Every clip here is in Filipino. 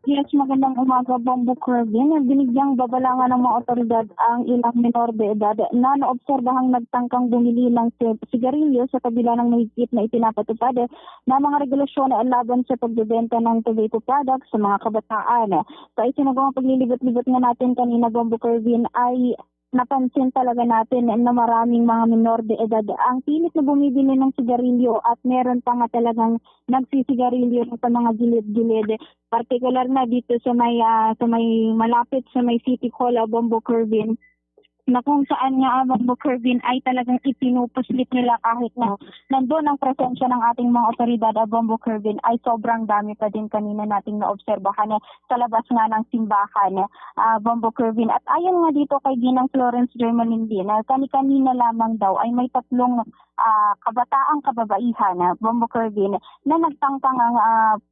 Yes, magandang umaga, Bombo Kervin. Binigyang babala nga ng mga otoridad ang ilang minor de edad na naobserbahang nagtangkang bumili ng sigarilyo sa kabila ng mahigpit na ipinapatupad na mga regulasyon laban sa pagbebenta ng tobacco products sa mga kabataan. Sa isinagawang paglilibot-libot nga natin kanina, Bombo Kervin, ay napansin talaga natin na maraming mga minor de edad ang pilit na bumibili ng sigarilyo at meron pa nga talagang nagsisigarilyo sa mga gilid-gilid. Partikular na dito sa may malapit sa may City Hall, Bombo Kervin, na kung saan nga Bombo Kervin ay talagang ipinupuslit nila kahit na nandun ang presensya ng ating mga otoridad, Bombo Kervin, ay sobrang dami pa din kanina nating naobserbahan sa labas nga ng simbahan, Bombo Kervin. At ayon nga dito kay Ginang Florence Germanin din, kani-kanina lamang daw ay may tatlong kabataang kababaihan, Bombo Kervin, na nagtangkang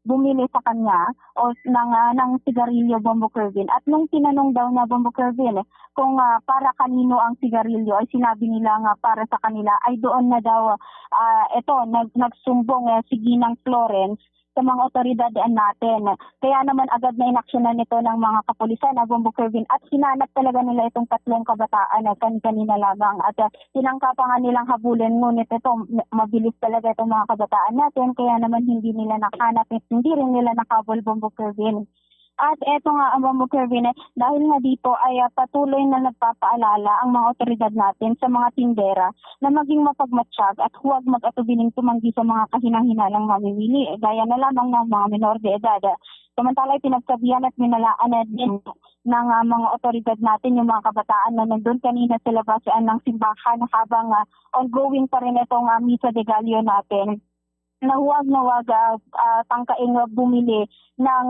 bumili sa kanya o ng sigarilyo, Bombo Kervin. At nung tinanong daw na Bombo Kervin kung para kanino ang sigarilyo, ay sinabi nila nga para sa kanila, ay doon na daw nagsumbong si Ginang Florence sa mga otoridad natin. Kaya naman agad na inaksyonan nito ng mga kapulisan, Bombo Kervin, at hinanap talaga nila itong tatlong kabataan kanina lamang at tinangka pa nga nilang habulin, ngunit ito mabilis talaga itong mga kabataan natin, kaya naman hindi nila nakahanap, hindi rin nila nakabol, Bombo Kervin. At eto nga, Bombo Kervin, dahil nga dito ay patuloy na nagpapaalala ang mga otoridad natin sa mga tindera na maging mapagmatsyag at huwag mag-atubiling tumanggi sa mga kahinang-hinalang mamimili, gaya na lamang ng mga minor de edad. Samantala, pinagsabihan at minalaan na din ng mga otoridad natin yung mga kabataan na nandun kanina sa labasan ng simbahan habang ongoing pa rin itong Misa de Gallo natin, na huwag tangkaing bumili ng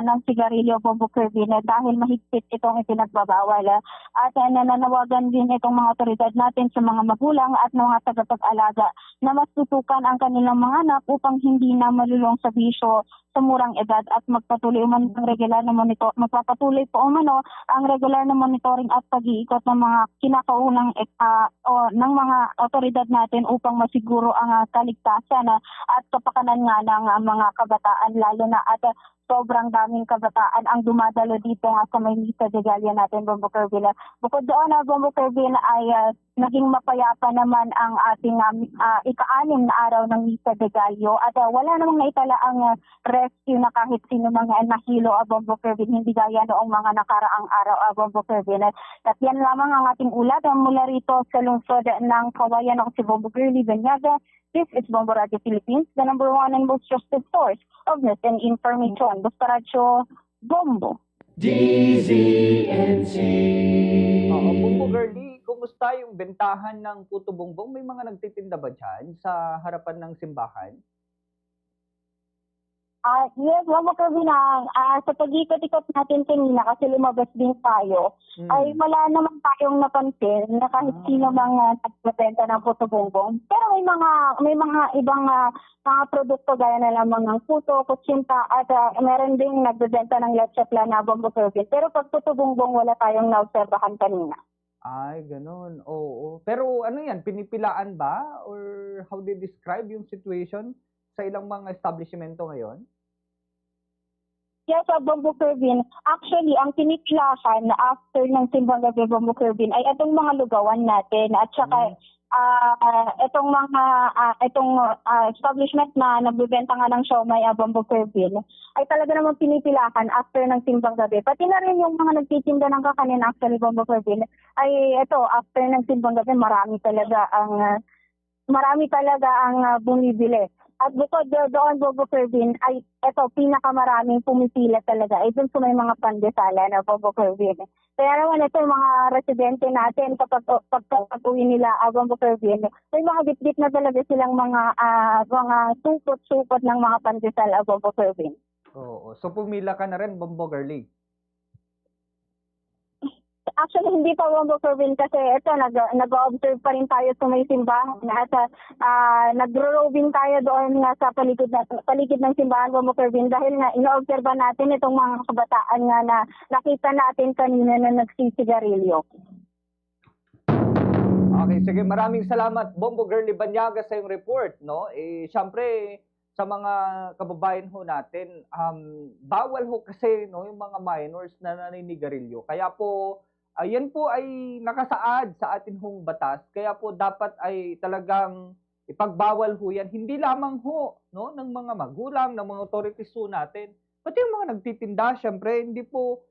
ng sigarilyo, Bombo Kervin, dahil mahigpit itong ipinagbabawal. At nananawagan din itong mga otoridad natin sa mga magulang at mga tagapag-alaga na mas tutukan ang kanilang mga anak upang hindi na malulong sa bisyo sa murang edad at magpatuloy ang regular na magpapatuloy po ang regular na monitoring at pag-iikot ng mga kinakaunang ng mga otoridad natin upang masiguro ang kaligtasan at kapakanan nga ng mga kabataan, lalo na at sobrang daming kabataan ang dumadalo dito nga sa may Misa de Gallo natin, Bombo Kervin. Bukod doon, Bombo Kervin, ay naging mapayapa naman ang ating ika-6 na araw ng Misa de Gallo at wala namang naitala ang rescue na kahit sino mga nahilo, Bombo Kervin, hindi gaya noong mga nakaraang araw, Bombo Kervin. At yan lamang ang ating ulat mula rito sa lungsod ng Kawayan, ako si Bombo Girly Banyaga. This is Bombo Radio Philippines, the #1 and most trusted source of news and information. Basta Radyo Bombo. DZNC. Bombo Girlie, kumusta yung bentahan ng puto bongbong? May mga nagtitinda ba dyan sa harapan ng simbahan? Yes, Bombo Kervin, sa pag-ikot-ikot natin kanina kasi lumabas din tayo, ay wala naman tayong napansin na kahit sino mga nagbebenta ng puto bongbong. Pero may mga ibang mga produkto gaya na lamang ng puto, kutsinta at meron ding nagbebenta ng leche plan, Bombo Kervin. Pero pag puto bongbong wala tayong naobserbahan kanina. Ay, ganun. Oo. Pero ano yan, pinipilaan ba? Or how do you describe yung situation sa ilang mga establishmento ngayon? Yes, Bombo Kervin. Actually, ang piniplahan after ng Simbang Gabi, Bombo Kervin, ay itong mga lugawan natin at saka itong mga establishment na nagbebenta nga ng siomai, Bombo Kervin, ay talaga namang pinipilahan after ng Simbang Gabi. Pati na rin yung mga nagtitinda ng kakanin, actually, Bombo Kervin, ay ito, after ng Simbang Gabi, marami talaga ang bumibili. At bukod doon, Bombo Kervin, ay ito, pinakamaraming pumipila talaga ay doon sa may mga pandesala na, Bombo Kervin. Kaya naman ito, mga residente natin, kapag uwi nila, Bombo Kervin, may mga bit-bit na talaga silang mga supot-supot ng mga pandesal, Bombo Kervin. Oo. So pumila ka na rin, Bombo Girlie? Actually, hindi pa, Bombo Kervin, kasi ito, nag-observe pa rin tayo sa may simbahan at nagro-roving tayo doon nga sa paligid ng simbahan, Bombo Kervin, dahil nga ino-observe natin itong mga kabataan nga na nakita natin kanina na nagsisigarilyo. Okay, sige. Maraming salamat, Bombo Girlie Banyaga, sa iyong report, no? Siyempre, sa mga kababayan ho natin, bawal ho kasi 'no, yung mga minors na naninigarilyo. Kaya po, yan po ay nakasaad sa atin hong batas. Kaya po dapat ay talagang ipagbawal ho yan, hindi lamang ho 'no, ng mga magulang, ng mga authorities ho natin, pati yung mga nagtitinda siyempre hindi po